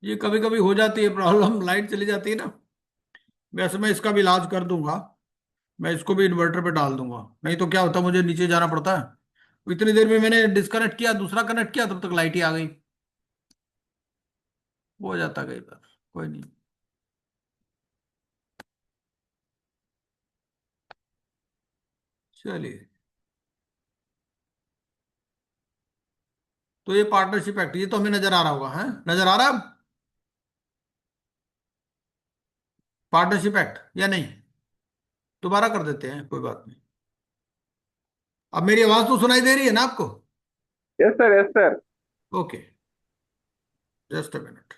ये कभी कभी हो जाती है प्रॉब्लम, लाइट चली जाती है ना। वैसे मैं इसका भी इलाज कर दूंगा। मैं इसको भी इन्वर्टर पे डाल दूंगा। नहीं तो क्या होता, मुझे नीचे जाना पड़ता है। इतनी देर में मैंने डिस्कनेक्ट किया, दूसरा कनेक्ट किया, तब तक लाइट ही आ गई। हो जाता कई बार। कोई नहीं। चलिए। तो ये पार्टनरशिप एक्ट, ये तो हमें नजर आ रहा होगा, है नजर आ रहा है पार्टनरशिप एक्ट या नहीं? दोबारा कर देते हैं, कोई बात नहीं। अब मेरी आवाज तो सुनाई दे रही है ना आपको? Yes sir, yes sir. Okay. Just a minute.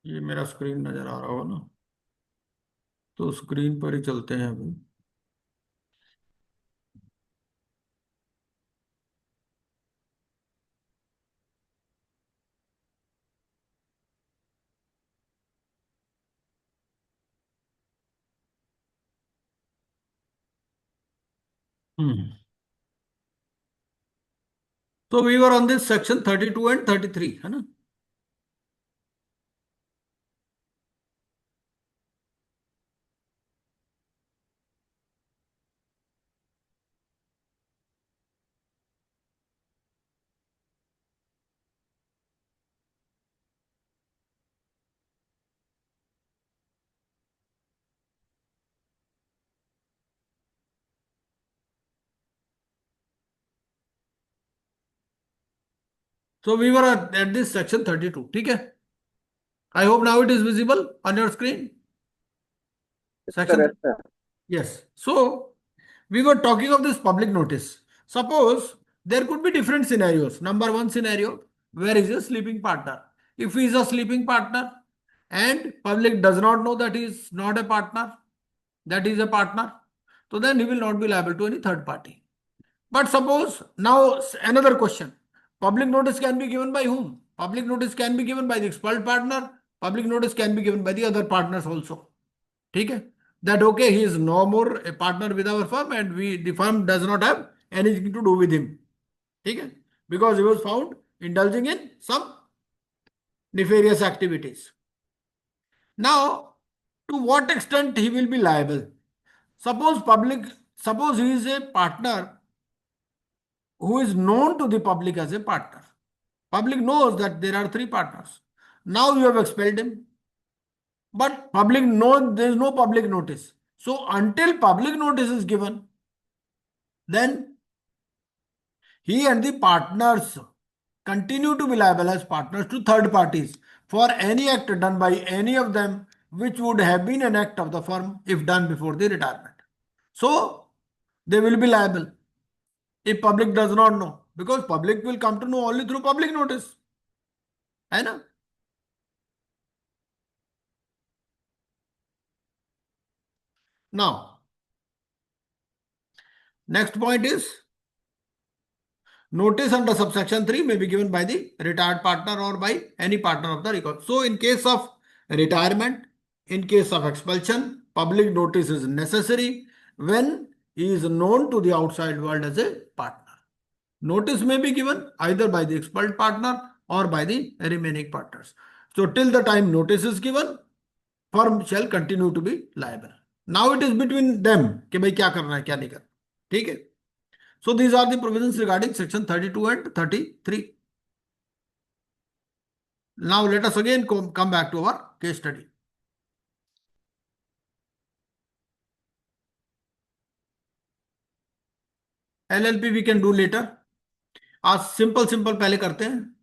ये मेरा स्क्रीन नजर आ रहा होगा ना? तो स्क्रीन पर ही चलते हैं अभी। हम्म। तो we were on this section 32 and 33, है ना? So we were at this section 32, ठीक है? I hope now it is visible on your screen. Yes sir, Section, yes sir. yes. So we were talking of this public notice. Suppose there could be different scenarios. Number one scenario, where is a sleeping partner? If he is a sleeping partner and public does not know that he is not a partner, that he is a partner, so then he will not be liable to any third party. But suppose now another question. Public notice can be given by whom? Public notice can be given by the expelled partner. Public notice can be given by the other partners also. ठीक है? That okay, he is no more a partner with our firm and we the firm does not have anything to do with him. ठीक है? Because he was found indulging in some nefarious activities. Now, to what extent he will be liable? Suppose public, suppose he is a partner who is known to the public as a partner. Public knows that there are three partners. Now you have expelled him, but public knows there is no public notice. So until public notice is given, then he and the partners continue to be liable as partners to third parties for any act done by any of them which would have been an act of the firm if done before the retirement. So they will be liable if public does not know, because public will come to know only through public notice, है ना? Now, next point is notice under subsection 3 may be given by the retired partner or by any partner of the record. So, in case of retirement, in case of expulsion, public notice is necessary when he is known to the outside world as a partner. Notice may be given either by the expelled partner or by the remaining partners. So, till the time notice is given, firm shall continue to be liable. Now it is between them कि भाई क्या करना है क्या नहीं करना। ठीक है? So these are the provisions regarding section 32 and 33. Now let us again come back to our case study. LLP we can do later. आज सिंपल सिंपल पहले करते हैं।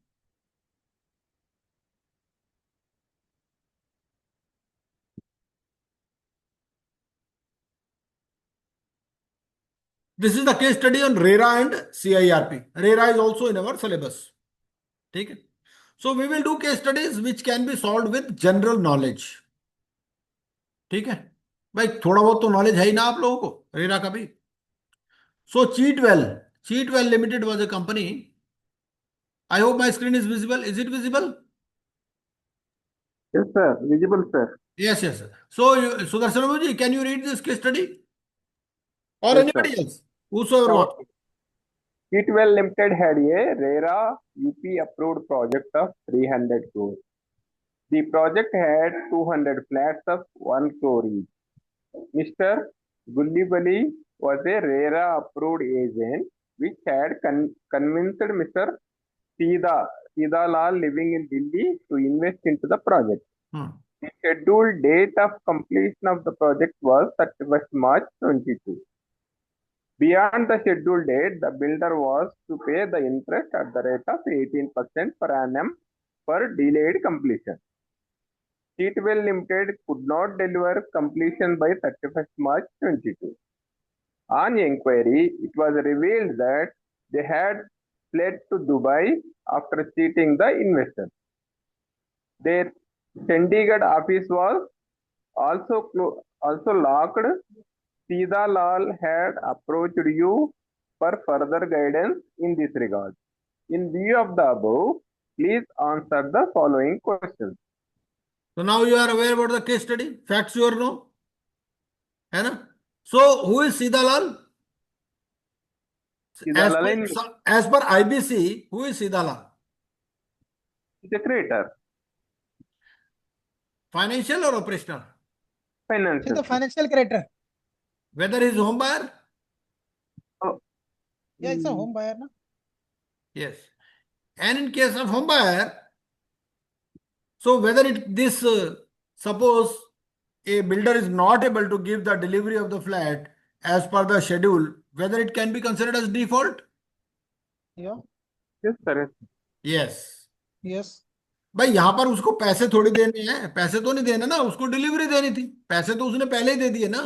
This is the case study on RERA and CIRP. RERA is also in our syllabus. ठीक है? So we will do case studies which can be solved with general knowledge. ठीक है भाई, थोड़ा बहुत तो नॉलेज है ही ना आप लोगों को रेरा का भी. So Cheatwell Limited was a company. I hope my screen is visible. Is it visible? Yes, sir. Visible, sir. Yes, yes. So, Sudarshan Babu ji, can you read this case study? Or Yes, sir. anybody else? Whosoever Now, wants. Kitwell Limited had a RERA UP approved project of 300 crore. The project had 200 flats of 1 crore each. Mr. Gullibali was a RERA approved agent which had convinced Mr. Sida Lal living in Delhi to invest into the project. The scheduled date of completion of the project was 31st March 22. Beyond the scheduled date, the builder was to pay the interest at the rate of 18% per annum for delayed completion. Cheatwell Limited could not deliver completion by 31st March 22. On inquiry, it was revealed that they had fled to Dubai after cheating the investor. Their Chandigarh office was also locked. Sida Lal had approached you for further guidance in this regard. In view of the above, please answer the following questions. So now you are aware about the case study. Facts you know. है ना? So who is Sida Lal? Sida Lal As per IBC, who is Sida Lal? is a creator. Financial or operational? He's Financial. the financial creator. Whether he is home buyer? Oh, Yeah, it's a home buyer, na? Yes. And in case of home buyer, so whether suppose a builder is not able to give the delivery of the flat as per the schedule, whether it can be considered as default? Yeah. yes, sir. Yes. Yes. भाई यहां पर उसको पैसे थोड़ी देने हैं, पैसे तो नहीं देने ना, उसको डिलीवरी देनी थी. पैसे तो उसने पहले ही दे दिए ना.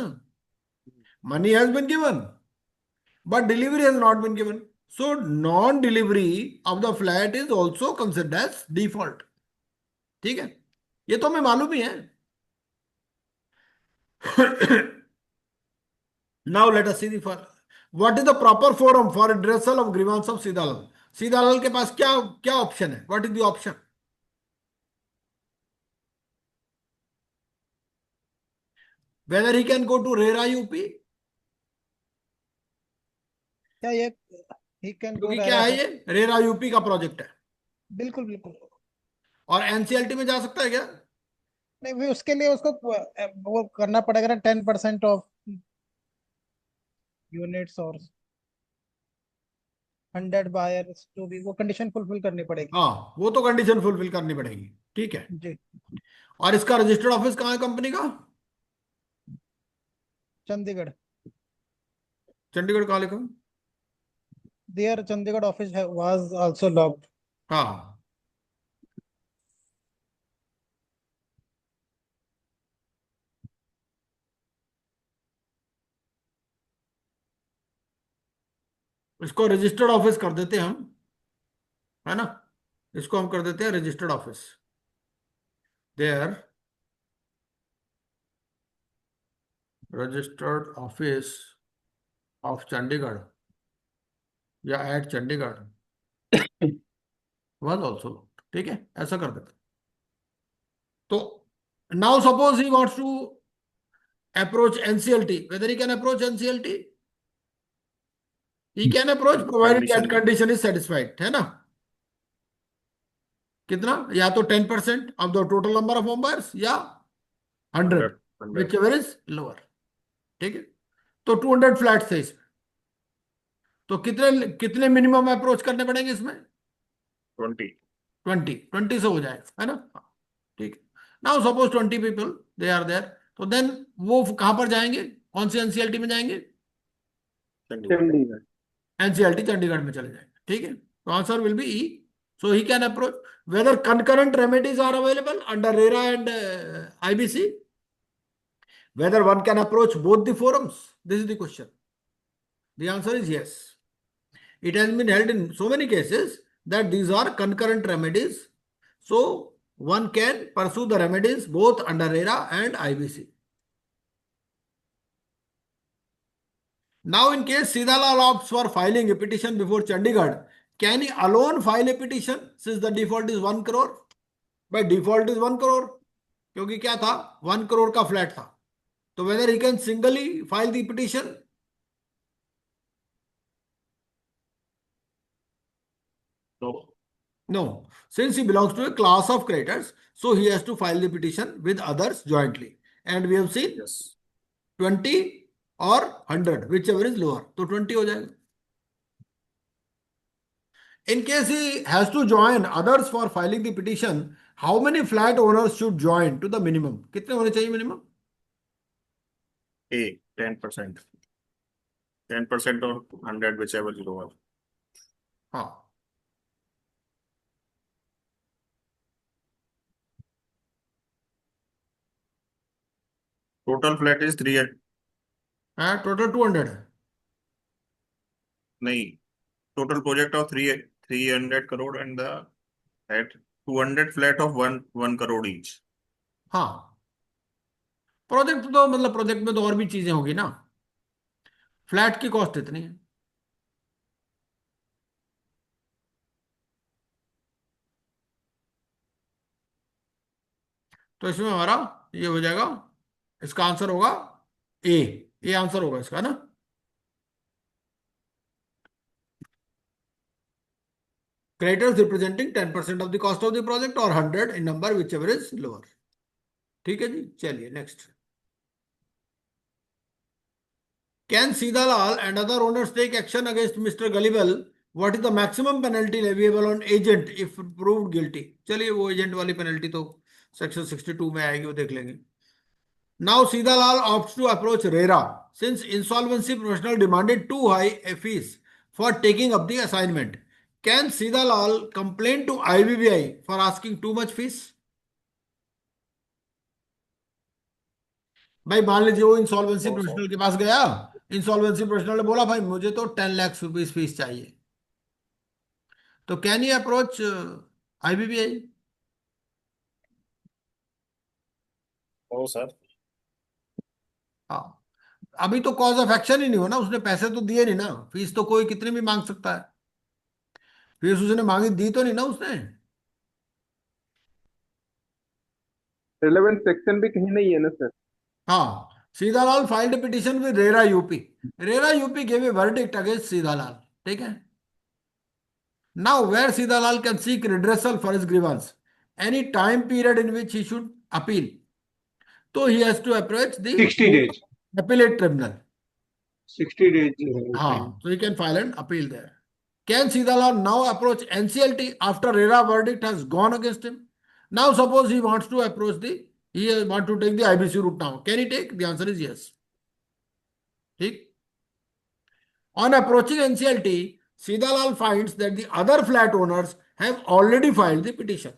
Money has been given but delivery has not been given. So non delivery of the flat is also considered as default. ठीक है, ये तो हमें मालूम ही है. Now let us see the for what is the proper forum for redressal of grievance of Sidalal. Sidalal के पास क्या क्या ऑप्शन है? What is the option? Whether he can go to RERA UP? क्या ये he can go क्योंकि क्या है, ये रेरा यूपी का प्रोजेक्ट है. बिल्कुल बिल्कुल. और एनसीएलटी में जा सकता है क्या? नहीं, भी उसके लिए उसको वो करना पड़ेगा ना 10% ऑफ यूनिट्स और 100 बायर्स जो भी वो कंडीशन फुलफिल करनी पड़ेगी. हाँ, वो तो कंडीशन फुलफिल करनी पड़ेगी. ठीक है जी. और इसका रजिस्टर्ड ऑफिस कहाँ है कंपनी का? चंडीगढ़. चंडीगढ़ कहाँ लिखा? There Chandigarh office was also locked. हाँ. इसको रजिस्टर्ड ऑफिस कर देते हैं हम, है ना. इसको हम कर देते हैं registered office. There registered office of Chandigarh या at Chandigarh was also locked. ठीक है, ऐसा कर देते. तो now suppose he wants to approach NCLT. Whether he can approach NCLT? he can approach provided that condition is satisfied. है ना. कितना? या तो 10% of the total number of home buyers या 100 विच एवर इज लोअर. ठीक है, तो 200 flats है इसमें. तो कितने कितने मिनिमम अप्रोच करने पड़ेंगे इसमें? 20 से हो जाएगा, है ना. ठीक है. Now suppose 20 people they are there, तो देन वो कहां पर जाएंगे? कौन सी एनसीएलटी में जाएंगे? चंडीगढ़. एनसीएलटी चंडीगढ़ में चले जाएंगे. ठीक है, तो answer will be E. So he can approach. Whether concurrent remedies are available under RERA and IBC? Whether one can approach both the forums? This is the question. The answer is yes. It has been held in so many cases that these are concurrent remedies So one can pursue the remedies both under RERA and IBC. Now, in case Sidalal opts for filing a petition before Chandigarh, can he alone file a petition since the default is 1 crore? By default is 1 crore क्योंकि क्या था 1 crore का flat था. तो whether he can singly file the petition? No. No. Since he belongs to a class of creditors, so he has to file the petition with others jointly. And we have seen Yes. 20 or 100, whichever is lower. तो 20 हो जाएगा. In case he has to join others for filing the petition, how many flat owners should join to the minimum? कितने होने चाहिए minimum? A, 10%. 10% or 100, whichever is lower. हाँ. Total flat is 300. हाँ, total 200 है. नहीं, total project of 300 crore and the at 200 flat of 1 crore each. हाँ. Project तो मतलब प्रोजेक्ट में तो और भी चीजें होगी ना. फ्लैट की कॉस्ट इतनी है. तो इसमें हमारा ये हो जाएगा. इसका आंसर होगा ए. ये आंसर होगा इसका ना. Creditors representing 10% of the cost of the project or 100 in number, whichever is lower. ठीक है जी. चलिए next. Can Sidalal and other owners take action against Mr. Gullible? What is the maximum penalty leviable on agent if proved guilty? चलिए वो agent वाली penalty तो section 62 में आएगी, वो देख लेंगे. Now Sidalal opts to approach RERA since insolvency professional demanded too high a fees for taking up the assignment. Can Sidalal complain to IBBI for asking too much fees? भाई मान लीजिए वो इंसॉल्वेंसी प्रोफेशनल के पास गया. Insolvency professional ने बोला भाई मुझे तो 10 लाख रुपीस फीस चाहिए. तो can you approach IBBI? Oh, sir. हाँ. अभी तो कॉज ऑफ एक्शन ही नहीं हो ना. उसने पैसे तो दिए नहीं ना. फीस तो कोई कितने भी मांग सकता है. फीस उसने मांगी, दी तो नहीं ना उसने. रिलेवेंट सेक्शन भी कहीं नहीं है ना सर. हाँ. Sidhalal filed petition with RERA UP. RERA UP gave a verdict against Sidhalal. ठीक है. Now, where Sidalal can seek redressal for his grievance, any time period in which he should appeal. So he has to approach the 60 days. appellate tribunal. 60 days. हाँ, so he can file an appeal there. Can Sidalal now approach NCLT after RERA verdict has gone against him? Now, suppose he wants to approach he want to take the IBC route now. Can he take? The answer is yes. ठीक. On approaching NCLT, Sidalal finds that the other flat owners have already filed the petition.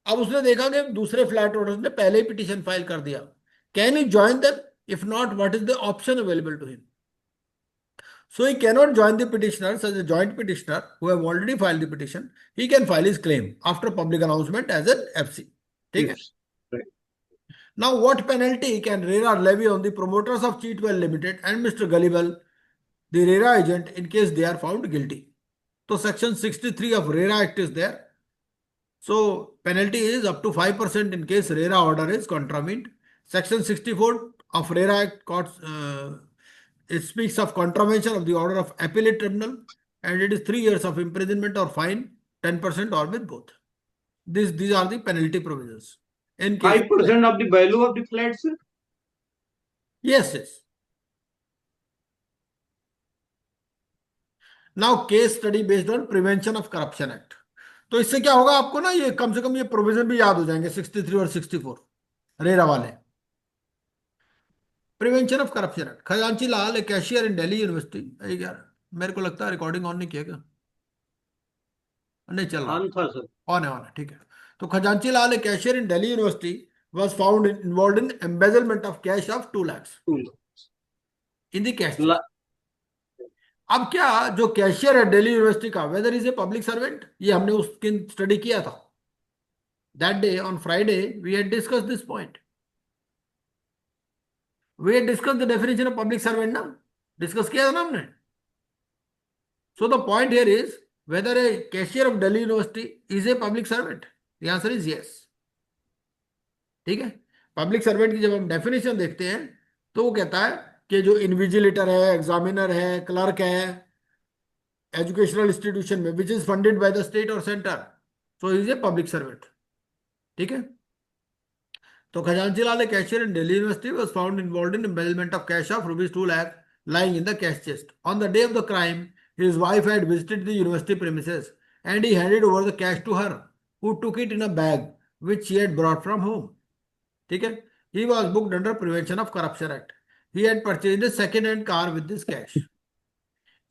अब उसने देखा कि दूसरे flat owners ने पहले ही petition file कर दिया. Can he join them? If not, what is the option available to him? So he cannot join the petitioners as a joint petitioner who have already filed the petition. He can file his claim after public announcement as an FC. ठीक है. Right. Now, what penalty can RERA levy on the promoters of Cheatwell Limited and Mr. Gullible, the RERA agent, in case they are found guilty? So section 63 of RERA Act is there. So penalty is up to 5% in case RERA order is contravened. Section 64 of RERA Act it speaks of contravention of the order of appellate tribunal, and it is 3 years of imprisonment or fine, 10% or with both. These are the penalty provisions. In case 5% of the value of the flat, sir? yes. Now case study based on Prevention of Corruption Act. तो इससे क्या होगा आपको ना, ये कम से कम ये provision भी याद हो जाएंगे 63 और 64 रेरा वाले. Prevention of corruption act. Khazanchi Lal, a cashier in Delhi university. यार मेरे को लगता है रिकॉर्डिंग ऑन नहीं किया क्या? नहीं चल रहा. ऑन था सर. ऑन है. ठीक है. तो Khajanchi Lal, a cashier in Delhi University was found involved in embezzlement of cash of 2 lakhs in the cash. अब क्या जो कैशियर है दिल्ली यूनिवर्सिटी का, whether is a public servant, ये हमने उस दिन स्टडी किया था. That day on Friday, we had discussed this point. We had discussed the definition of public servant ना, discuss किया था ना हमने. So the point here is whether a cashier of Delhi University is a public servant. The answer is yes. ठीक है. Public servant की जब हम डेफिनेशन देखते हैं तो वो कहता है कि जो इन्विजिलेटर है, एग्जामिनर है, क्लर्क है एजुकेशनल इंस्टीट्यूशन में which is funded by the state और centre, so is a public servant. ठीक है. तो Khajanchi Lal a cashier in Delhi University was found involved in embezzlement of cash of rupees 2 lakh lying in the cash chest. On the day of the crime, his wife had visited the university premises and he handed over the cash to her, who took it in a bag which she had brought from home. ठीक है. He was booked under Prevention of Corruption Act. He had purchased a second-hand car with this cash.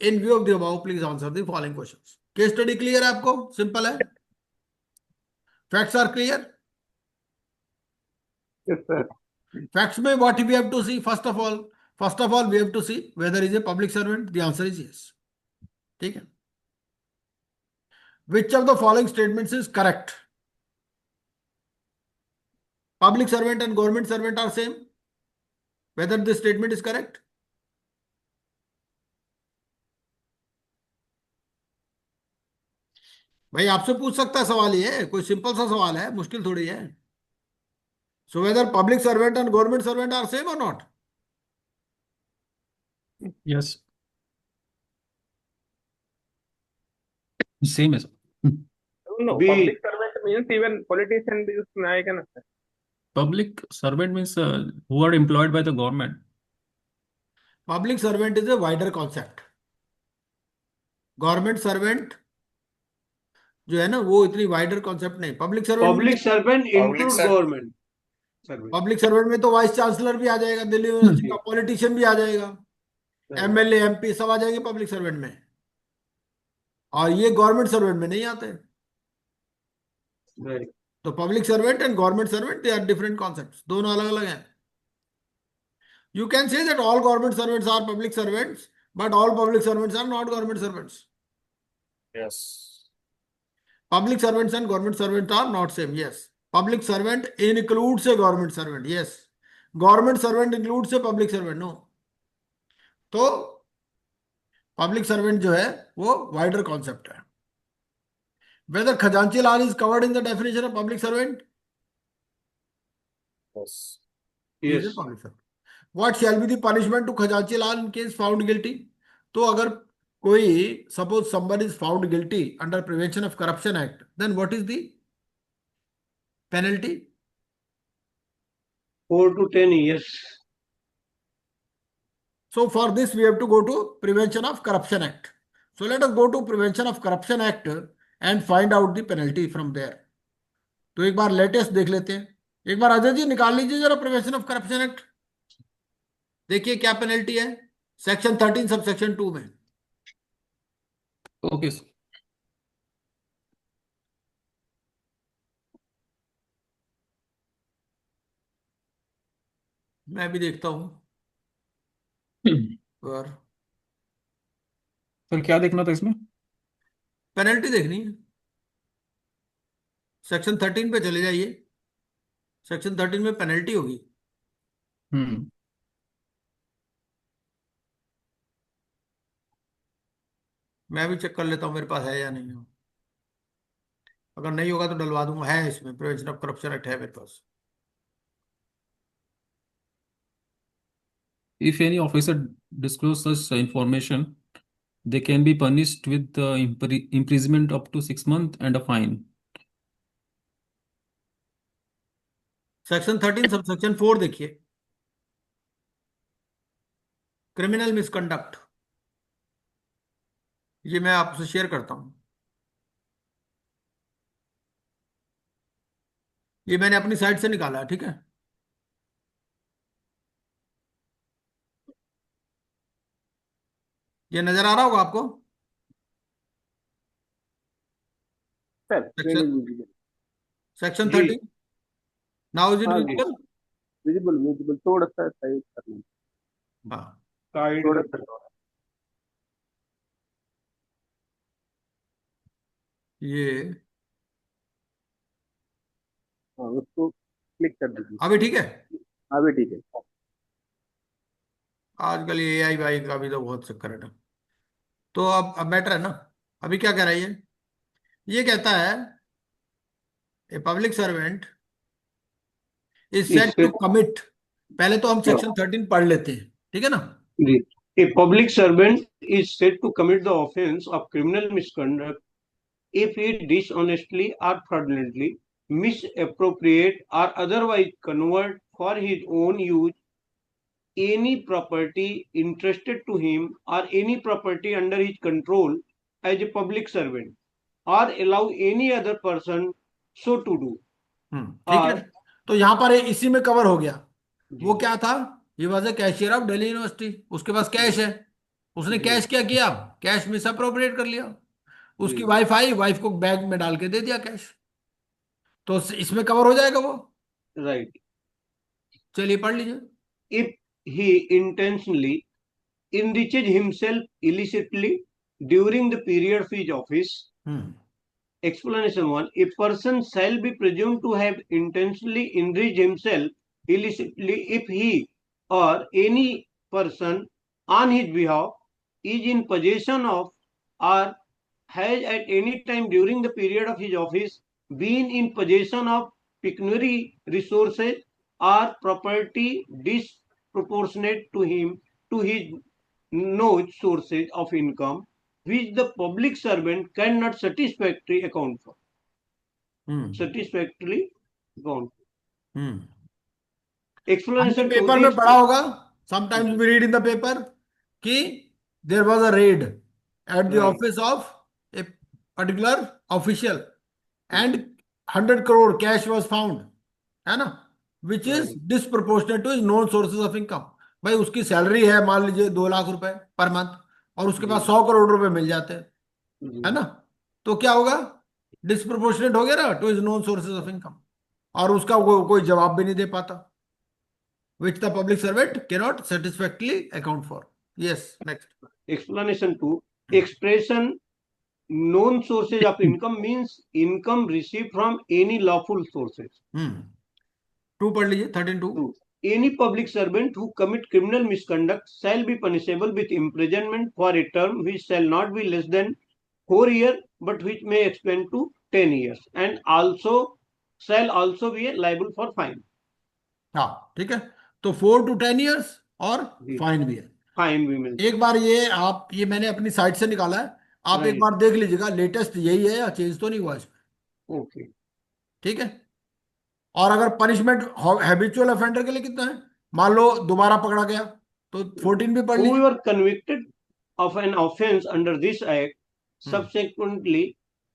In view of the above, please answer the following questions. Case study clear है आपको? Simple है. Facts are clear. Yes, sir. Facts में what we have to see? First of all, we have to see whether he is a public servant. The answer is yes. ठीक है. Which of the following statements is correct? Public servant and government servant are same. Whether this statement is correct? भाई आपसे पूछ सकता है सवाल, ये कोई सिंपल सा सवाल है, मुश्किल थोड़ी है. So whether public servant and government servant are same or not? Yes. Same as. No, B. public servant means even politician भी उसमें आएगा ना sir. Public servant means who are employed by the government. Public servant is a wider concept. Government servant जो है ना वो इतनी wider concept नहीं. Public servant Public servant include ser- government servant. Public servant में तो वाइस चांसलर भी आ जाएगा दिल्ली यूनिवर्सिटी का, पॉलिटिशियन भी आ जाएगा, एमएलए एमपी सब आ जाएंगे पब्लिक सर्वेंट में, और ये गवर्नमेंट सर्वेंट में नहीं आते. Right. तो public servant and government servant they are different concepts, दोनों अलग अलग हैं. You can say that all government servants are public servants, but all public servants are not government servants. Yes. Public servants and government servants are not same. Yes. Public servant includes a government servant. Yes. Government servant includes a public servant. No. तो public servant जो है वो wider concept है. Whether Khajanchi Lal is covered in the definition of public servant? Yes. He is a Yes. public servant. What shall be the punishment to Khajanchi Lal in case found guilty? तो अगर कोई suppose somebody is found guilty under Prevention of Corruption Act, then what is the penalty? 4 to 10 years. So for this we have to go to Prevention of Corruption Act. So let us go to Prevention of Corruption Act and find out the penalty from there. तो एक बार latest देख लेते हैं. एक बार अजय जी निकाल लीजिए जरा prevention of corruption act. देखिए क्या पेनल्टी है सेक्शन 13 सब सेक्शन 2 में. Okay. sir. मैं भी देखता हूं पर सर क्या देखना था इसमें? पेनल्टी देखनी है. सेक्शन 13 पे चले जाइए. सेक्शन 13 में पेनल्टी होगी. हम्म. मैं भी चेक कर लेता हूं मेरे पास है या नहीं हो. अगर नहीं होगा तो डलवा दूंगा. है इसमें प्रिवेंशन ऑफ करप्शन एक्ट है मेरे पास. If any officer disclose such information, they can be punished with imprisonment up to 6 months and a fine. Section 13 sub section 4 देखिए. Criminal misconduct. ये मैं आपसे शेयर करता हूं. ये मैंने अपनी साइट से निकाला है. ठीक है. ये नजर आ रहा होगा आपको. Sir, Section- very visible. Section जी. 13 नाउ इज इट हाँ जी. विजिबल. Visible, visible. थोड़ा सा साइड करना. हाँ. Side. थोड़ा सा. ये हाँ, उसको क्लिक कर दीजिए। अभी ठीक है? अभी ठीक है। आजकल ये एआई वाई का भी तो बहुत चक्कर है ना। तो अब बेटर है ना। अभी क्या कह रहा है ये कहता है a public servant is is set to set commit. पहले तो हम Yeah. सेक्शन 13 पढ़ लेते हैं, ठीक है ना? A public servant is said to commit the offense of criminal misconduct if he dishonestly or fraudulently misappropriate or otherwise convert for his own use any property entrusted to him or any property under his control as a public servant or allow any other person so to do. ठीक है। और तो यहाँ पर इसी में cover हो गया। वो जी क्या था? ये was a cashier of Delhi university, उसके पास कैश है। उसने जी कैश क्या किया? कैश मिस अप्रोप्रिएट कर लिया। उसकी जी वाइफ आई, वाइफ को बैग में डाल के दे दिया कैश। तो इसमें कवर हो जाएगा वो। right. चलिए पढ़ लीजिए। If he intentionally enriches himself illicitly during the period of his office. Explanation 1. A person shall be presumed to have intentionally enriched himself illicitly if he or any person on his behalf is in possession of or has at any time during the period of his office been in possession of pecuniary resources or property disproportionate to him to his known sources of income which the public servant cannot satisfactorily account for. Satisfactorily account. हमने Explanation 2. Paper में पढ़ा होगा, sometimes we read in the paper कि there was a raid at the Right. Office of a particular official and 100 crore cash was found, है ना, which is Right. Disproportionate to his known sources of income. भाई उसकी salary है मान लीजिए 2 लाख रुपए per month, और उसके पास 100 करोड़ रुपए मिल जाते हैं, है ना। तो क्या होगा? डिसप्रोपोर्शनेट हो गया ना to his known sources of income, और उसका कोई जवाब भी नहीं दे पाता, which the public servant cannot satisfactorily account for. Yes, next. Explanation 2. Expression known sources of income means income received from any lawful sources. 2 पढ़ लीजिए 13(2). 2. Any public servant who commit criminal misconduct shall be punishable with imprisonment for a term which shall not be less than 4 years but which may extend to 10 years and also shall also be liable for fine. हाँ ठीक है। तो 4 to 10 years और जी। Fine भी है। Fine भी मिलता एक बार ये मैंने अपनी साइट से निकाला है, आप एक Right. बार देख लीजिएगा, लेटेस्ट यही है या चेंज तो नहीं हुआ इसमें, है. Okay. ठीक है। और अगर पनिशमेंट हैबिचुअल ऑफेंडर के लिए कितना है, मान लो दोबारा पकड़ा गया तो 14 भी पढ़ लीजिए। Whoever convicted of an offence under this act subsequently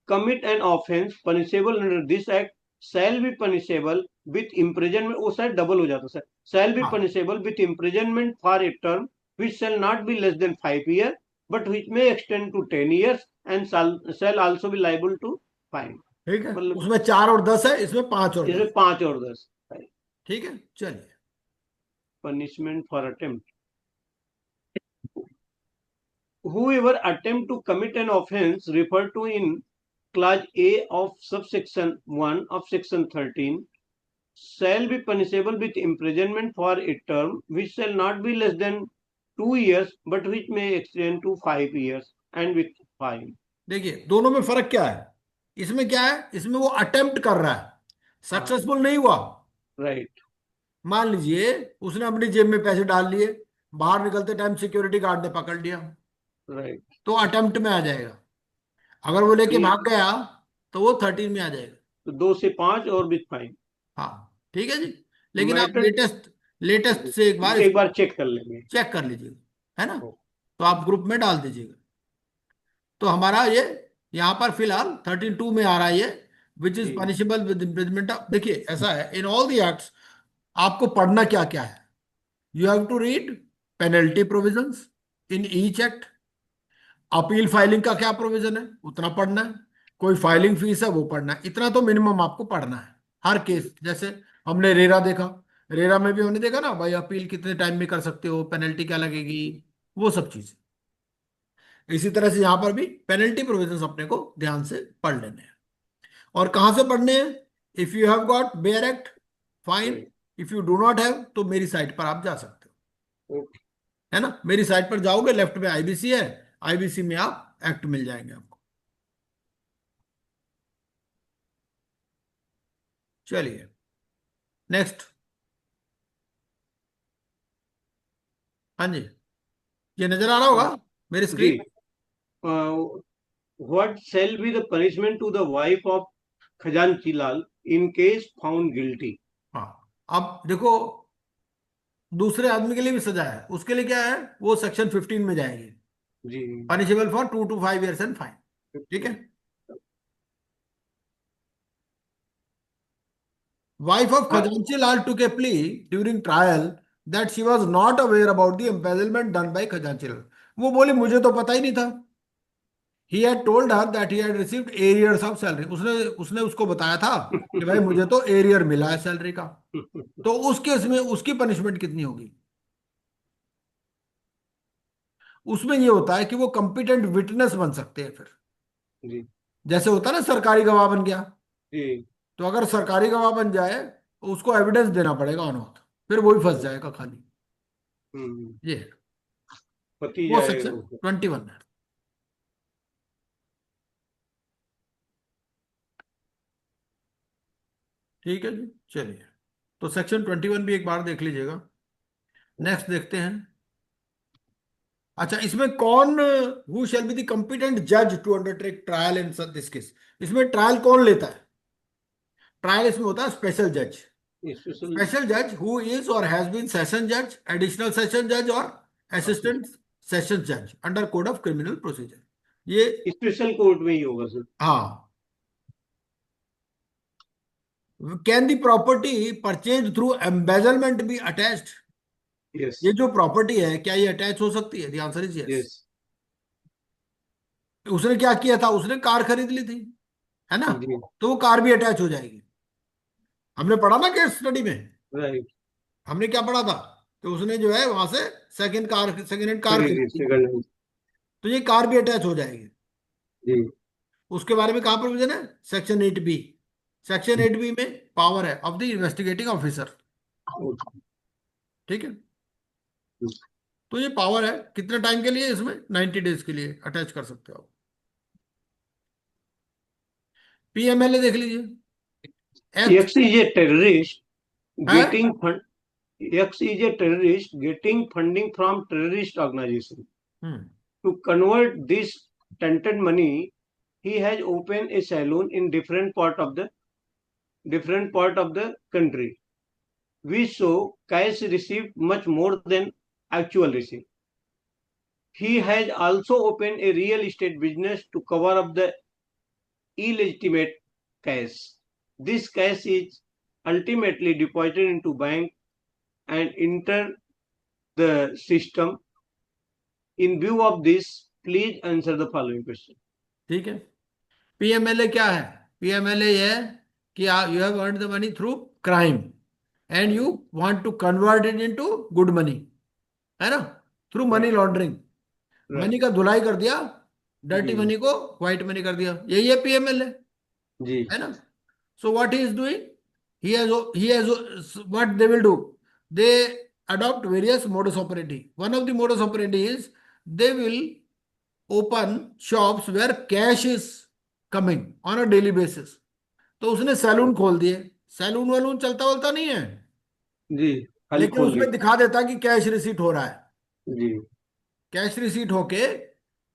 commit an offence punishable under this act shall be punishable with imprisonment. वो शायद डबल हो जाता सर. Shall be हाँ। punishable with imprisonment for a term which shall not be less than 5 years but which may extend to 10 years and shall also be liable to fine. ठीक है, मतलब उसमें 4 और 10 है, इसमें 5 और 10। इसमें 5 और 10. ठीक है, चलिए। Punishment for attempt. Whoever attempt to commit an offence referred to in clause A of subsection 1 of section 13 shall be punishable with imprisonment for a term which shall not be less than 2 years but which may extend to 5 years and with fine. देखिए दोनों में फर्क क्या है? इसमें क्या है, इसमें वो अटेम्प्ट कर रहा है, सक्सेसफुल नहीं हुआ। Right. मान लीजिए उसने अपनी जेब में पैसे डाल लिए, बाहर निकलते टाइम सिक्योरिटी गार्ड ने पकड़ लिया, Right. तो अटेम्प्ट में आ जाएगा। अगर वो लेके ठीक। भाग गया तो वो 13 में आ जाएगा। तो 2 से 5 और with fine. हाँ ठीक है जी। लेकिन आप Matter- लेटेस्ट से एक बार एक बार चेक कर लेंगे. चेक कर लीजिएगा, है ना, तो आप ग्रुप में डाल दीजिएगा। तो हमारा ये यहाँ पर फिलहाल 13(2) में आ रहा है ये, विच इज जी। Punishable with imprisonment. देखिए ऐसा है, इन ऑल द एक्ट्स आपको पढ़ना क्या क्या है। You have to read penalty provisions in each act. Appeal filing का क्या प्रोविजन है उतना पढ़ना है, कोई फाइलिंग फीस है वो पढ़ना है, इतना तो मिनिमम आपको पढ़ना है हर केस। जैसे हमने रेरा देखा, रेरा में भी हमने देखा ना भाई, अपील कितने टाइम में कर सकते हो, पेनल्टी क्या लगेगी, वो सब चीजें। इसी तरह से यहां पर भी पेनल्टी प्रोविजंस अपने को ध्यान से पढ़ लेने हैं। और कहां से पढ़ने हैं? If you have got bare act fine, if you do not have तो मेरी साइट पर आप जा सकते हो, ओके। है ना। मेरी साइट पर जाओगे, लेफ्ट में आईबीसी है, आईबीसी में आप एक्ट मिल जाएंगे आपको। चलिए नेक्स्ट। हाँ जी, ये नजर आ रहा होगा मेरी जी। Screen. What shall be the punishment to the wife of Khajanchi Lal in case found guilty? हाँ, अब देखो दूसरे आदमी के लिए भी सजा है, उसके लिए क्या है, वो सेक्शन 15 में जाएगी, जी। Punishable for 2 to 5 years and fine. ठीक है। Wife of Khajanchi Lal took a plea during trial that she was not aware about the embezzlement done by Khajanchi Lal. वो बोली मुझे तो पता ही नहीं था। He had told her that he had received arrears of salary. उसने उसने उसको बताया था कि भाई मुझे तो एरियर मिला है सैलरी का। तो उस केस में उसकी पनिशमेंट कितनी होगी? उसमें ये होता है कि वो कंपिटेंट विटनेस बन सकते हैं फिर, जी। जैसे होता है ना सरकारी गवाह बन गया। जी। तो अगर सरकारी गवाह बन जाए तो उसको एविडेंस देना पड़ेगा ऑन ओथ, फिर वही फंस जाएगा खाली। ये है। पति वो जाएगा सेक्शन उसको। 21 है। ठीक है जी, चलिए तो सेक्शन 21 भी एक बार देख लीजिएगा। नेक्स्ट देखते हैं। अच्छा, इसमें कौन, who shall be the competent जज to undertake trial in this case? इसमें ट्रायल कौन लेता है? ट्रायल इसमें होता है स्पेशल जज। स्पेशल स्पेशल जज हु इज और हैज बीन सेशन जज, एडिशनल सेशन जज और असिस्टेंट सेशन जज under code of criminal procedure. ये स्पेशल कोर्ट में ही होगा सर। हाँ। Can the property purchase through embezzlement be attached? Yes. ये जो प्रॉपर्टी है क्या ये अटैच हो सकती है? The answer is yes. Yes. उसने क्या किया था, उसने कार खरीद ली थी, है ना, जी। तो वो कार भी अटैच हो जाएगी। हमने पढ़ा ना केस स्टडी में, राइट। हमने क्या पढ़ा था कि उसने जो है वहां से सेकेंड हैंड कार खरीदी खरीदी, सेकंड हैंड। तो ये कार भी अटैच हो जाएगी। जी। उसके बारे में कहां प्रोविजन है? Section 8B। सेक्शन 8B में पावर है ऑफ द इन्वेस्टिगेटिंग ऑफिसर। ठीक है, तो ये पावर है कितने टाइम के लिए? इसमें 90 डेज के लिए अटैच कर सकते हो आप। पीएमएलए देख लीजिए। X is a terrorist है? getting fund. X is a terrorist getting funding from terrorist organization. Hmm To convert this tainted money, he has opened a saloon in different part of the country. We show cash received much more than actual receipt. He has also opened a real estate business to cover up the illegitimate cash. This cash is ultimately deposited into bank and enter the system. In view of this, please answer the following question. ठीक है। PMLA क्या है? PMLA ये है कि you have earned the money through crime and you want to convert it into good money, है ना, through money laundering. Right. Money का धुलाई कर दिया, डर्टी जी। मनी को व्हाइट मनी कर दिया, यही है पीएमएलए, जी। है ना। So what he is doing, he has what they will do, they adopt various modus operandi. One of the modus operandi is they will open shops where cash is coming on a daily basis. तो उसने salon खोल दिए, salon वैलून चलता वलता नहीं है, जी। खाली लेकिन खोल उसमें दिखा देता कि कैश रिसीट हो रहा है। जी। कैश रिसीट होके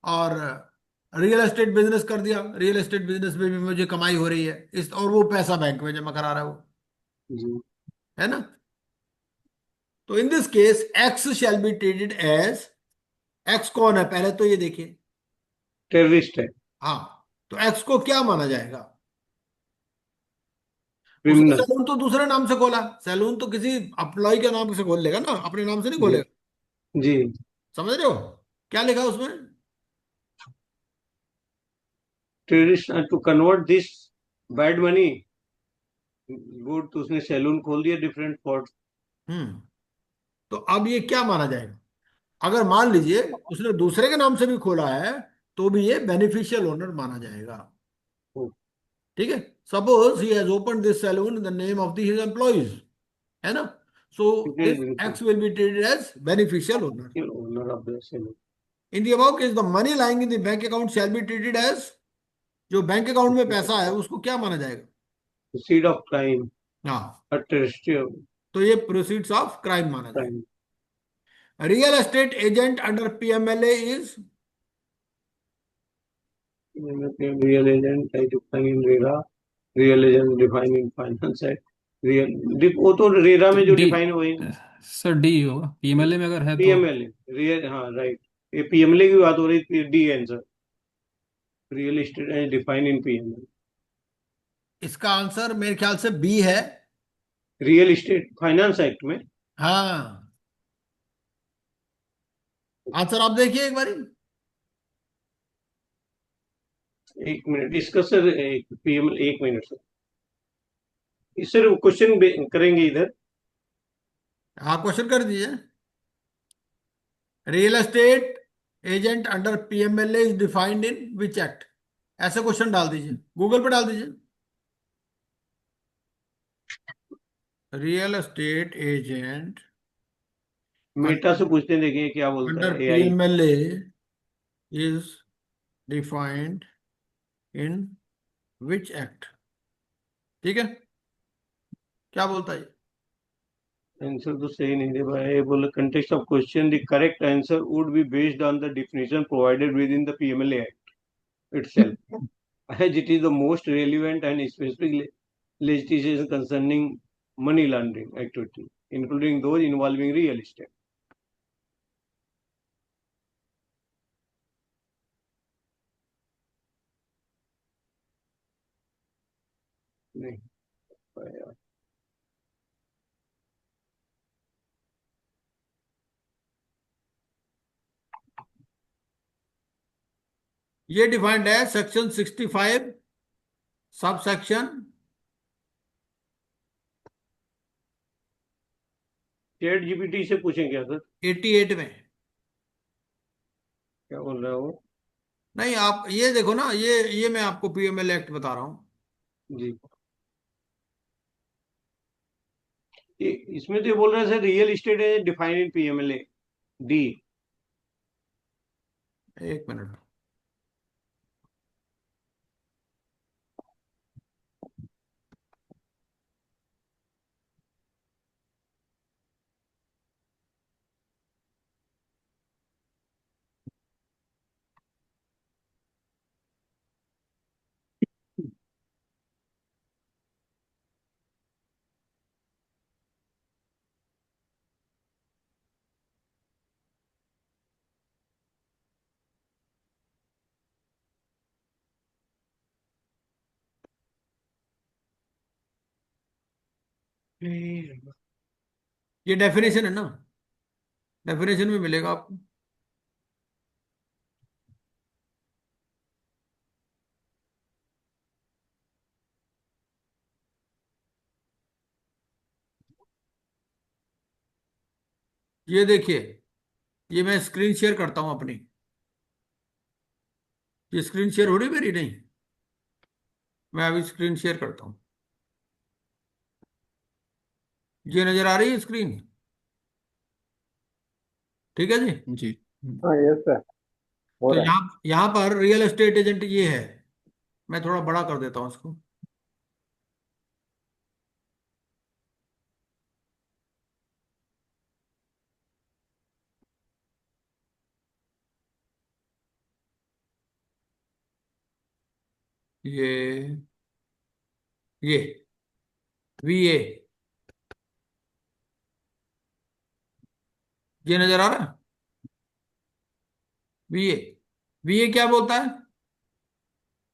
और रियल एस्टेट बिजनेस कर दिया, रियल एस्टेट बिजनेस में भी मुझे कमाई हो रही है इस, और वो पैसा बैंक में जमा करा रहा है वो, जी। है ना। तो in this case X shall be treated as, X कौन है पहले तो ये देखिए। टेररिस्ट है। हाँ, तो एक्स को क्या माना जाएगा? उसने क्रिमिनल। सैलून तो दूसरे नाम से खोला, सैलून तो किसी अप्लाई के नाम से खोल लेगा ना, अपने नाम से नहीं जी। खोलेगा। जी। समझ रहे हो क्या लिखा है उसमें? Terrorist to convert this bad money good, तो उसने सैलून खोल दिया डिफरेंट पॉट। हम्म तो अब ये क्या माना जाएगा? अगर मान लीजिए उसने दूसरे के नाम से भी खोला है तो भी ये बेनिफिशियल ओनर माना जाएगा। ठीक है, suppose he has open this saloon in the name of his employees, है ना, so this X will be treated as beneficial owner. Owner of the sale. In the above case the money lying in the bank account shall be treated as, जो bank account में पैसा है उसको क्या माना जाएगा? सीड ऑफ क्राइम, हाँ, a terrestrial तो ये प्रोसीड्स ऑफ क्राइम माना जाएगा। crime. Real estate agent under PMLA is, Real agent I define in RERA, real agent define in Finance Act, वो तो रेरा में जो डी डिफाइन वही सर, डी होगा पीएमएलए में अगर है तो। पीएमएलए, रियल, हाँ राइट, ये पीएमएलए की बात हो रही थी, D answer, real estate as defined in PMLA, इसका आंसर मेरे ख्याल से बी है। रियल एस्टेट फाइनेंस एक्ट में। हाँ, आंसर आप देखिए एक बारी। एक मिनट इसका सर, पीएम, एक मिनट सर, सर क्वेश्चन करेंगे इधर। हाँ, क्वेश्चन कर दीजिए। Real estate agent under PMLA is defined in which act, ऐसे क्वेश्चन डाल दीजिए, गूगल पे डाल दीजिए। रियल एस्टेट एजेंट मेटा से पूछते हैं, देखिए क्या बोलता अंडर है AI. PMLA is defined in which act, ठीक है, क्या बोलता है? आंसर तो सही नहीं दे पाया, ये बोले context of question, the correct answer would be based on the definition provided with in the PMLA act itself, as it is the most relevant and specific legislation concerning money laundering activity, including those involving real estate. नहीं पाया। ये defined है section 65 sub section chat GPT से पूछें क्या sir, 88 में। क्या बोल रहा है वो? नहीं, आप ये देखो ना, ये मैं आपको पीएमएल एक्ट बता रहा हूं। जी, इसमें तो ये बोल रहा है सर, रियल एस्टेट है डिफाइंड इन पीएमएलए डी। एक मिनट, ये डेफिनेशन है ना, डेफिनेशन में मिलेगा आपको। ये देखिए, ये मैं स्क्रीन शेयर करता हूं अपनी, ये स्क्रीन शेयर हो रही मेरी? नहीं, मैं अभी स्क्रीन शेयर करता हूं। ये नजर आ रही है स्क्रीन? ठीक है जी। जी। हाँ यस सर, हो तो रहा है। यहाँ पर रियल एस्टेट एजेंट ये है, मैं थोड़ा बड़ा कर देता हूं इसको। ये ये वीए, ये नजर आ रहा है? वीए, वीए क्या बोलता है?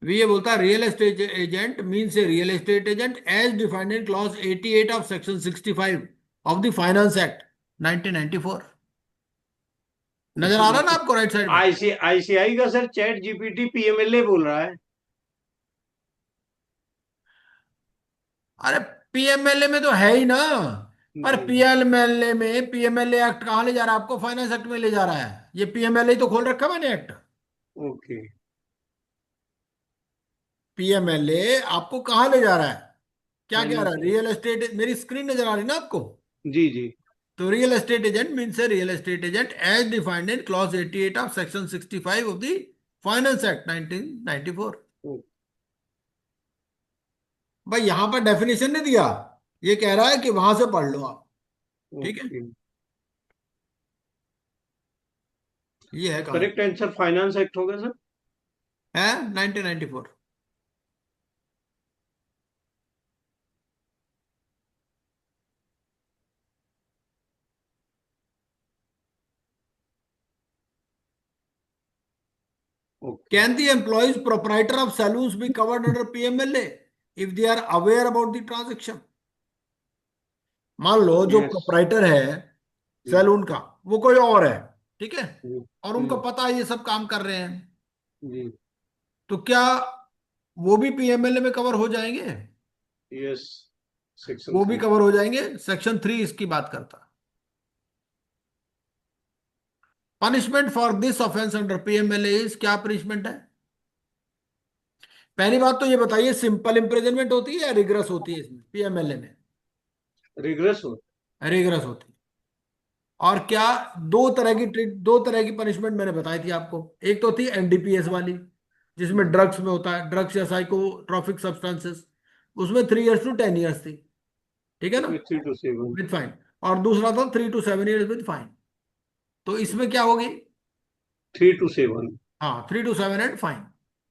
वीए बोलता है real estate agent means a real estate agent as defined in clause 88 of section 65 of the finance act 1994। नजर आ रहा है ना आपको राइट साइड में? आईसीआई का सर चैट जीपीटी पीएमएलए बोल रहा है। अरे, पीएमएलए में तो है ही ना, पर जी, पीएमएलए में पीएमएलए एक्ट कहाँ ले जा रहा है आपको? फाइनेंस एक्ट में ले जा रहा है। ये पीएमएलए तो खोल रखा है मैंने एक्ट। ओके। पीएमएलए आपको कहाँ ले जा रहा है? क्या कह रहा है? फाइनेंस। रियल एस्टेट, मेरी स्क्रीन नजर आ रही ना आपको? जी जी। तो real estate agent means a real estate agent as defined in clause 88 of section 65 of the finance act 1994। भाई यहां पर डेफिनेशन नहीं दिया, ये कह रहा है कि वहां से पढ़ लो आप। ठीक है, ओके। ये है कहानी। करेक्ट आंसर फाइनेंस एक्ट होगा सर। है 1994। Okay. Can the employees proprietor of saloons be covered under PMLA if they are aware about the transaction? मान लो जो यस। प्रोपराइटर है जी सैलून का, वो कोई और है, ठीक है, जी और उनको पता है ये सब काम कर रहे हैं, जी। तो क्या वो भी पीएमएलए में कवर हो जाएंगे? यस। सेक्शन वो भी 3। कवर हो जाएंगे, सेक्शन 3 इसकी बात करता। Punishment for this offence under PMLA is, क्या पनिशमेंट है? पहली बात तो ये बताइए, सिंपल इम्प्रिजनमेंट होती है या रिग्रेस होती है इसमें पीएमएलए में? रिग्रेस हो। रिग्रेस होती है। और क्या, दो तरह की पनिशमेंट मैंने बताई थी आपको। एक तो थी एनडीपीएस वाली, जिसमें ड्रग्स में होता है, ड्रग्स या साइकोट्रॉपिक सब्सटेंसेस, उसमें 3 years to 10 years थी, ठीक है ना, इसमें 3 to 7। With fine. और दूसरा था 3 to 7 years विद फाइन। तो इसमें क्या होगी? 3 to 7। हाँ, 3 to 7 एंड फाइन,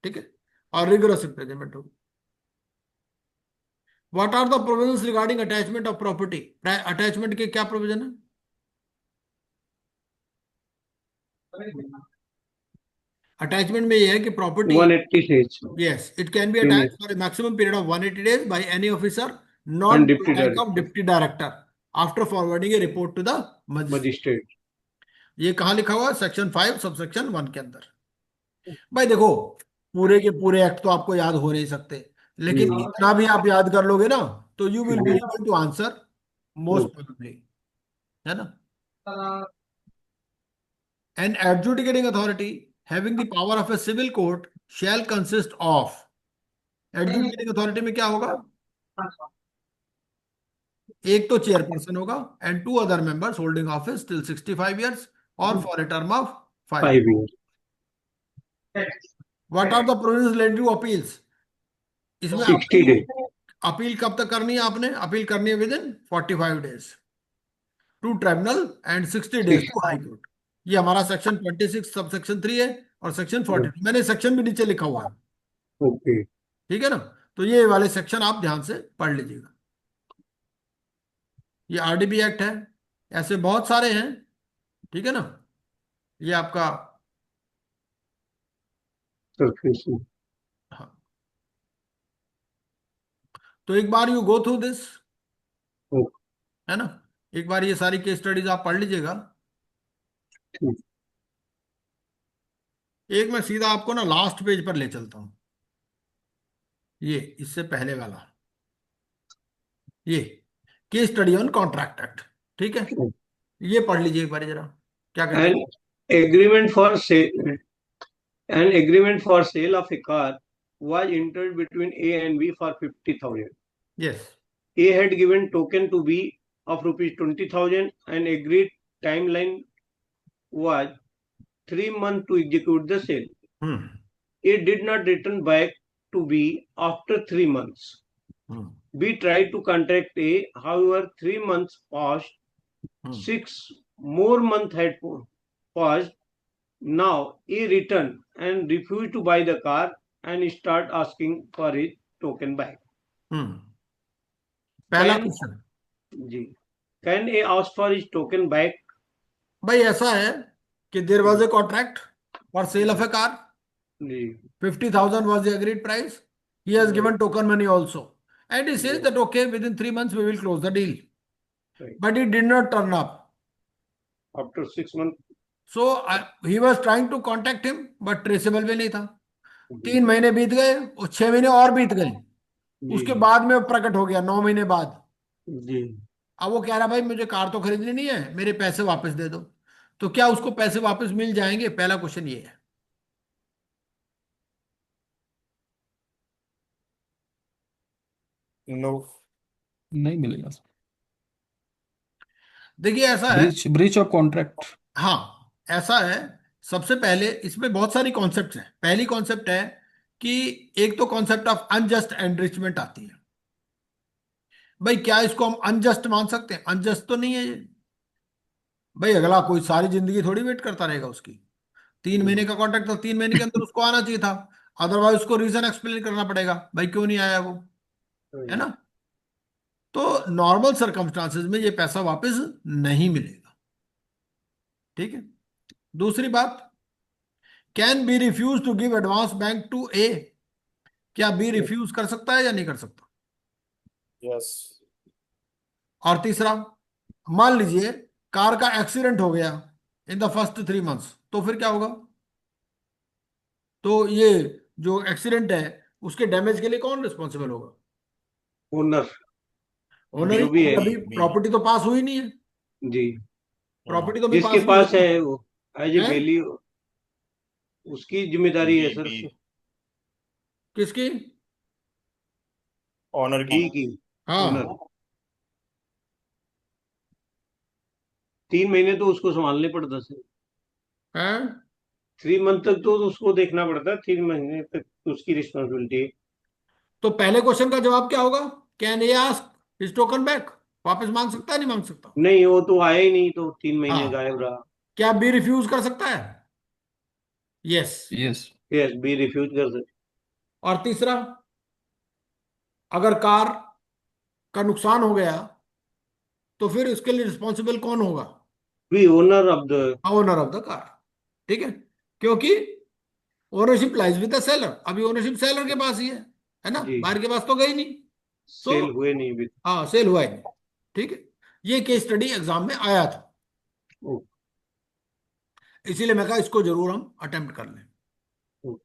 ठीक है, और रिगरस इम्प्रिजनमेंट होगी। What are the provisions regarding attachment of property? Attachment के क्या प्रोविजन है? अटैचमेंट में ये है कि property, 180 days। yes, it can be Unit attached for a maximum period of 180 days by any officer, not and to deputy the rank of director, deputy director, after forwarding a report to the magistrate। magistrate। ये कहाँ लिखा हुआ है? Section 5 subsection 1 के अंदर। भाई देखो, पूरे के पूरे एक्ट तो आपको याद हो नहीं सकते, लेकिन हम्म। इतना भी आप याद कर लोगे ना, तो you will be hmm. Able to answer most probably, है ना। An adjudicating authority having the power of a civil court shall consist of, adjudicating authority में क्या होगा? एक तो चेयरपर्सन होगा and 2 other members holding office till 65 years और for a term of 5 years। 5 years। What are the provisions related to appeals? इसमें 60 appeal, days। Appeal कब तक करनी है? आपने अपील करनी है within 45 days to tribunal and 60 days to high court. ये हमारा सेक्शन 26 सब सेक्शन 3 है, और सेक्शन 42 मैंने सेक्शन भी नीचे लिखा हुआ है, ओके। ठीक है ना। तो ये वाले सेक्शन आप ध्यान से पढ़ लीजिएगा। ये आरडीबी एक्ट है, ऐसे बहुत सारे हैं, ठीक है ना। ये आपका, सरफेस। हाँ, तो एक बार यू गो थ्रू दिस, है ना, एक बार ये सारी केस स्टडीज आप पढ़ लीजिएगा। एक मैं सीधा आपको ना लास्ट पेज पर ले चलता हूं, ये इससे पहले वाला, ये case study on contract act, ठीक है, ये पढ़ लीजिए एक बार जरा, क्या कहते An हैं। agreement for sale, an agreement for sale of a car was entered between A and B for 50,000. Yes, A had given token to B of rupees 20,000 and agreed timeline was 3 months to execute the sale. Hmm A did not return back to B after 3 months. Hmm B tried to contact A, however, 3 months passed, hmm 6 more months had passed. Now A returned and refused to buy the car and start asking for his token back. Hmm. पहला Can question, जी, can A ask for his token back? भाई ऐसा है कि there was a contract for sale of a car, जी 50,000 was the agreed price. He has given token money also. And he says that, okay, within 3 months we will close the deal. right. But he did not turn up. After 6 months. So he was trying to contact him, but traceable भी नहीं था। 3 महीने बीत गए और 6 महीने और बीत गए, उसके बाद में वो प्रकट हो गया 9 महीने बाद। जी अब वो कह रहा भाई मुझे कार तो खरीदनी नहीं है, मेरे पैसे वापस दे दो। तो क्या उसको पैसे वापस मिल जाएंगे? पहला क्वेश्चन ये है। नो। नहीं मिलेगा। देखिए ऐसा है, ब्रीच ऑफ कॉन्ट्रैक्ट। हाँ ऐसा है। सबसे पहले इसमें बहुत सारी कॉन्सेप्ट्स हैं। पहली कॉन्सेप्ट है कि एक तो कॉन्सेप्ट ऑफ अनजस्ट एनरिचमेंट आती है। भाई क्या इसको हम अनजस्ट मान सकते हैं? अनजस्ट तो नहीं है ये। भाई अगला कोई सारी जिंदगी थोड़ी वेट करता रहेगा उसकी। 3 महीने का कॉन्ट्रैक्ट था, 3 महीने के अंदर उसको आना चाहिए था। अदरवाइज उसको रीजन एक्सप्लेन करना पड़ेगा भाई क्यों नहीं आया वो, है ना। तो नॉर्मल सर्कमस्टांसेस में ये पैसा वापस नहीं मिलेगा। ठीक है। दूसरी बात, can be refuse to give advance bank to a. क्या बी रिफ्यूज कर सकता है या नहीं कर सकता? यस। और तीसरा, मान लीजिए कार का एक्सीडेंट हो गया इन द फर्स्ट 3 मंथ्स, तो फिर क्या होगा? तो ये जो एक्सीडेंट है उसके डैमेज के लिए कौन रिस्पॉन्सिबल होगा? ओनर ओनर ही। जो भी है। अभी प्रॉपर्टी तो पास हुई नहीं है। जी, प्रॉपर्टी तो भी जिसके पास नहीं पास हुई है वो एज ए है। वैल्यू उसकी जिम्मेदारी है सर। बी किसकी? ऑनर की। बी की। ओनर हाँ। 3 महीने तो उसको संभालने पड़ता सर। है। 3 मंथ तक तो उसको देखना पड़ता है, 3 महीने तक उसकी रिस्पॉन्सिबिलिटी है। तो पहले क्वेश्चन का जवाब क्या होगा? Can a ask his token back? वापस मांग सकता है नहीं मांग सकता? नहीं, वो तो आया ही नहीं, तो 3 महीने हाँ। गायब रहा। क्या बी रिफ्यूज कर सकता है? Yes. Yes. Yes, B refuse कर सकते। और तीसरा, अगर कार का नुकसान हो गया तो फिर उसके लिए रिस्पॉन्सिबल कौन होगा? B owner of the. Owner of the car. ठीक है। क्योंकि ownership lies with the seller. अभी ओनरशिप सेलर के पास ही है ना, जी, बाहर के पास तो गई नहीं। सो सेल हुए नहीं अभी। हाँ, सेल हुआ ही नहीं। ठीक है। ये केस स्टडी एग्जाम में आया था, ओ- इसीलिए मैं कहा इसको जरूर हम अटेम्प्ट कर लें। ओ-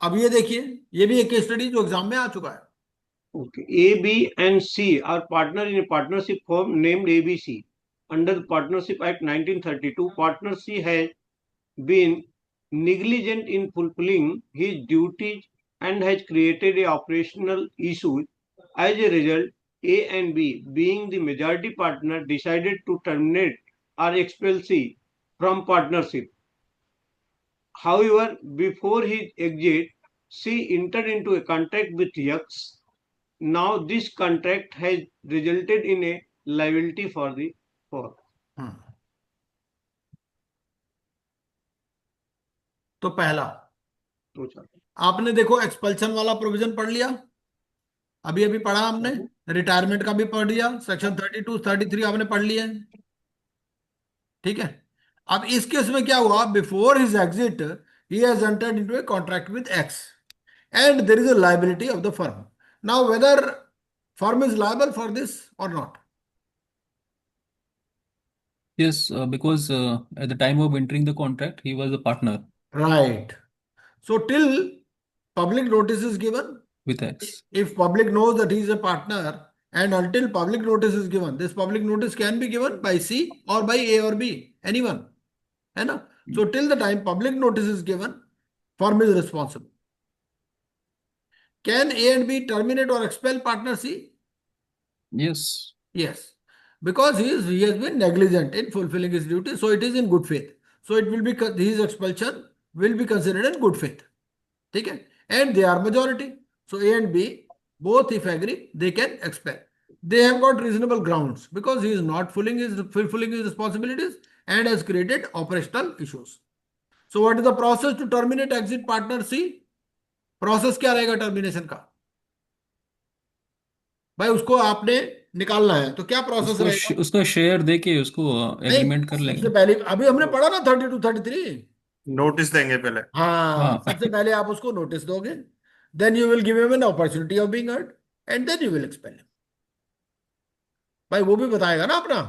अब ये देखिए, ये भी एक केस स्टडी जो एग्जाम में आ चुका है। Okay. A, B, and C are partner in a partnership firm named ABC. Under the Partnership Act 1932, partner C has been negligent in fulfilling his duties and has created a operational issue. As a result, A and B, being the majority partner, decided to terminate or expel C from partnership. However, before his exit, C entered into a contract with Yaks. Now this contract has resulted in a liability for the firm. हम्म। तो पहला, तो चलो, आपने देखो expulsion वाला provision पढ़ लिया, अभी अभी पढ़ा हमने। रिटायरमेंट का भी पढ़ लिया, सेक्शन 32 33 आपने पढ़ लिया है। ठीक है। अब इस केस में क्या हुआ? Before his exit he has entered into a contract with X and there is a liability of the firm. Now whether firm is liable for this or not? Yes, because at the time of entering the contract, he was a partner Right. So till public notice is given, with X. if public knows that he is a partner, and until public notice is given, this public notice can be given by C or by A or B, anyone. है ना? So till the time public notice is given, firm is responsible. Can A and B terminate or expel partner C? Yes. Yes, because he has been negligent in fulfilling his duty, so it is in good faith. So it will be his expulsion will be considered in good faith. ठीक है। And they are majority, so A and B both if agree they can expel. They have got reasonable grounds because he is not fulfilling his responsibilities and has created operational issues. So what is the process to terminate exit partner C? Process क्या रहेगा termination का? भाई उसको आपने निकालना है तो क्या प्रोसेस रहेगा? उसका शेयर देके उसको नहीं, एग्रीमेंट कर सबसे लेंगे। पहले अभी हमने पढ़ा ना 32 33। नोटिस देंगे पहले। हाँ, हाँ। सबसे पहले आप उसको नोटिस दोगे, then you will give him an opportunity of being heard and then you will expel him. भाई वो भी बताएगा ना अपना।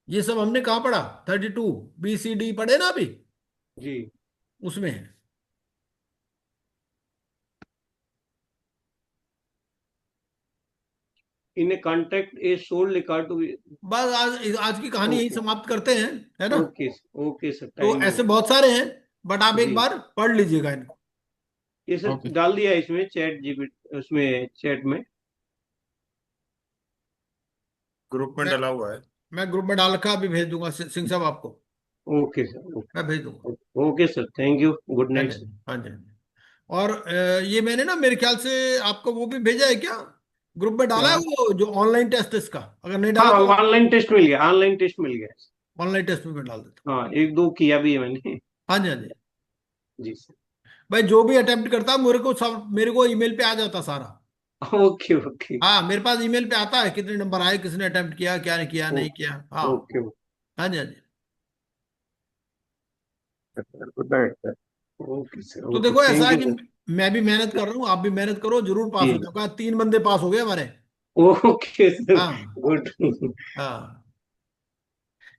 ये सब हमने कहाँ पढ़ा? 32 BCD पढ़े ना अभी, जी, उसमें है। in a contract a sole record to be. बस आज की कहानी यही ओके, समाप्त करते हैं, है ना। ओके, ओके सर, तो टाइम ऐसे हो। बहुत सारे हैं, बट आप एक जी, बार पढ़ लीजिएगा इनको। ये सर ओके। डाल दिया है इसमें चैट जीपी, उसमें चैट में। ग्रुप में मैं डला हुआ है। मैं ग्रुप में डाल रखा, अभी भेज दूंगा सिंह साहब आपको, ओके सर, मैं भेज दूंगा। Okay sir, thank you, good हाँ नाइट जी, सर। हाँ जी, हाँ जी। और ये मैंने ना मेरे ख्याल से आपको वो भी भेजा है क्या, ग्रुप में डाला क्या? है वो जो ऑनलाइन टेस्ट है इसका, अगर नहीं हाँ, डाला तो ऑनलाइन टेस्ट मिल गया, ऑनलाइन टेस्ट मिल गया। ऑनलाइन टेस्ट में मैं डाल देता हाँ, एक दो किया भी है मैंने। हूँ। हाँ जी, हाँ जी। जी सर। भाई जो भी अटेम्प्ट करता मेरे को सब, मेरे को ईमेल पे आ जाता सारा। ओके ओके हाँ मेरे पास ईमेल पे आता है कितने नंबर आए, किसने अटेम्प्ट किया, क्या नहीं किया, नहीं किया। हाँ ओके हाँ जी, हाँ जी। Good night sir. Okay sir, तो ओके, देखो ऐसा थैंक है यू कि सर। मैं भी मेहनत कर रहा हूँ, आप भी मेहनत करो, जरूर पास हो जी, जाओगे। 3 बंदे पास हो गए हमारे। ओके सर, हाँ गुड। हाँ,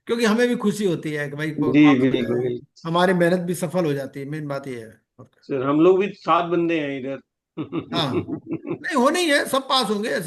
क्योंकि हमें भी खुशी होती है कि भाई जी, पास हो बिल्कुल जाए, बिल्कुल। हमारी मेहनत भी सफल हो जाती है, मेन बात ये है। और क्या। सर हम लोग भी 7 बंदे हैं इधर। हाँ नहीं, होनी है, सब पास होंगे।